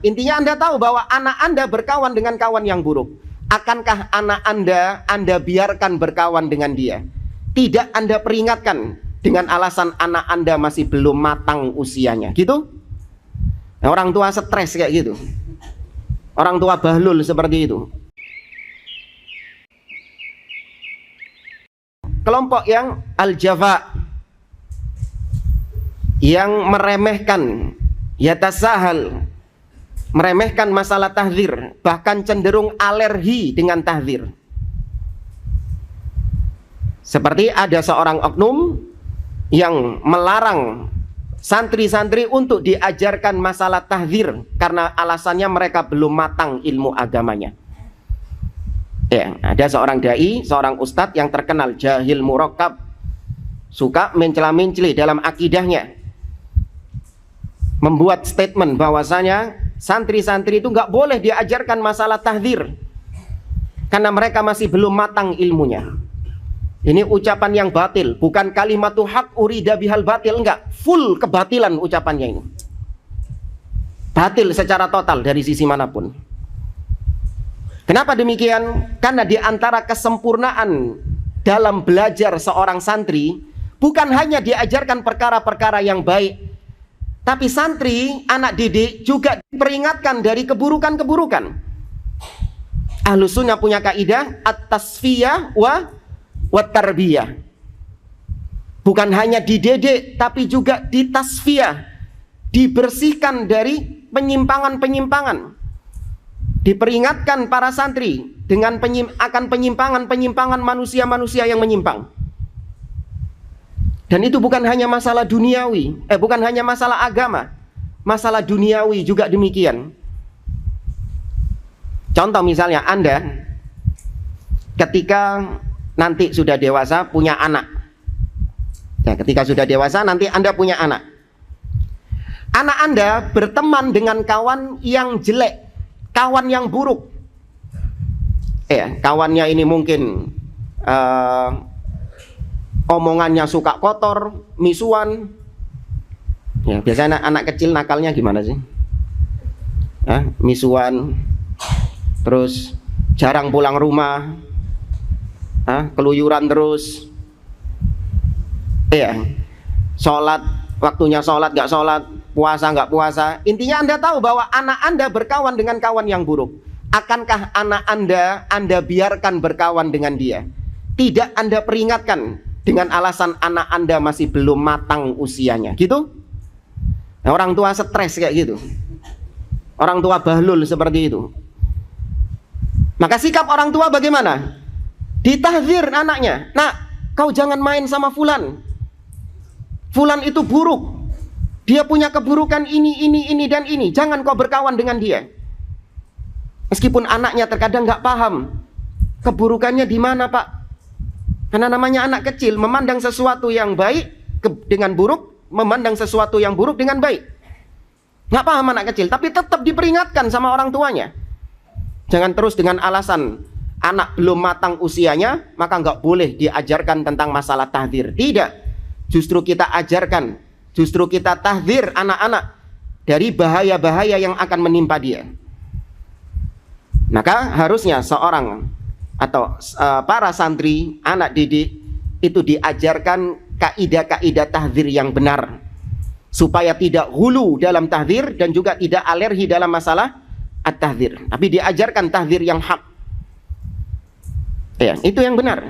Intinya Anda tahu bahwa anak Anda berkawan dengan kawan yang buruk. Akankah anak Anda biarkan berkawan dengan dia? Tidak Anda peringatkan dengan alasan anak Anda masih belum matang usianya. Gitu? Nah, orang tua stres kayak gitu. Orang tua bahlul seperti itu. Kelompok yang al-jafa, yang meremehkan, yatasahal, meremehkan masalah tahdzir, bahkan cenderung alergi dengan tahdzir. Seperti ada seorang oknum yang melarang santri-santri untuk diajarkan masalah tahdzir karena alasannya mereka belum matang ilmu agamanya. Ya, ada seorang dai, seorang ustadz yang terkenal jahil murakkab, suka mencela-menceli dalam akidahnya, membuat statement bahwasanya santri-santri itu nggak boleh diajarkan masalah tahdzir karena mereka masih belum matang ilmunya. Ini ucapan yang batil, bukan kalimatu haq urida bihal batil, enggak, full kebatilan ucapannya ini. Batil secara total dari sisi manapun. Kenapa demikian? Karena di antara kesempurnaan dalam belajar seorang santri bukan hanya diajarkan perkara-perkara yang baik, tapi santri, anak didik juga diperingatkan dari keburukan-keburukan. Ahlus sunnah punya kaidah at-tasfiyah wa tarbiyah. Bukan hanya dididik, tapi juga ditasfiyah, dibersihkan dari penyimpangan-penyimpangan. Diperingatkan para santri dengan akan penyimpangan-penyimpangan manusia-manusia yang menyimpang. Dan itu bukan hanya masalah duniawi, bukan hanya masalah agama, masalah duniawi juga demikian. Contoh misalnya Anda ketika nanti sudah dewasa punya anak. Ya, ketika sudah dewasa nanti Anda punya anak. Anak Anda berteman dengan kawan yang jelek, kawan yang buruk. Ya, kawannya ini mungkin omongannya suka kotor, misuan. Ya, biasanya anak kecil nakalnya gimana sih? Misuan, terus jarang pulang rumah, keluyuran terus. Ya, sholat, waktunya sholat gak sholat, puasa gak puasa. Intinya Anda tahu bahwa anak Anda berkawan dengan kawan yang buruk. Akankah anak Anda biarkan berkawan dengan dia? Tidak Anda peringatkan dengan alasan anak Anda masih belum matang usianya. Gitu? Nah, orang tua stres kayak gitu. Orang tua bahlul seperti itu. Maka sikap orang tua bagaimana? Ditahdzir anaknya. Nah, kau jangan main sama fulan. Fulan itu buruk. Dia punya keburukan ini dan ini. Jangan kau berkawan dengan dia. Meskipun anaknya terkadang nggak paham keburukannya di mana, Pak. Karena namanya anak kecil, memandang sesuatu yang baik dengan buruk, memandang sesuatu yang buruk dengan baik. Nggak paham anak kecil, tapi tetap diperingatkan sama orang tuanya. Jangan terus dengan alasan anak belum matang usianya, maka nggak boleh diajarkan tentang masalah tahdzir. Tidak. Justru kita ajarkan, justru kita tahdzir anak-anak dari bahaya-bahaya yang akan menimpa dia. Maka harusnya seorang atau para santri, anak didik itu diajarkan kaidah-kaidah tahdzir yang benar, supaya tidak hulu dalam tahdzir dan juga tidak alergi dalam masalah at-tahdzir. Tapi diajarkan tahdzir yang hak. Ya, itu yang benar.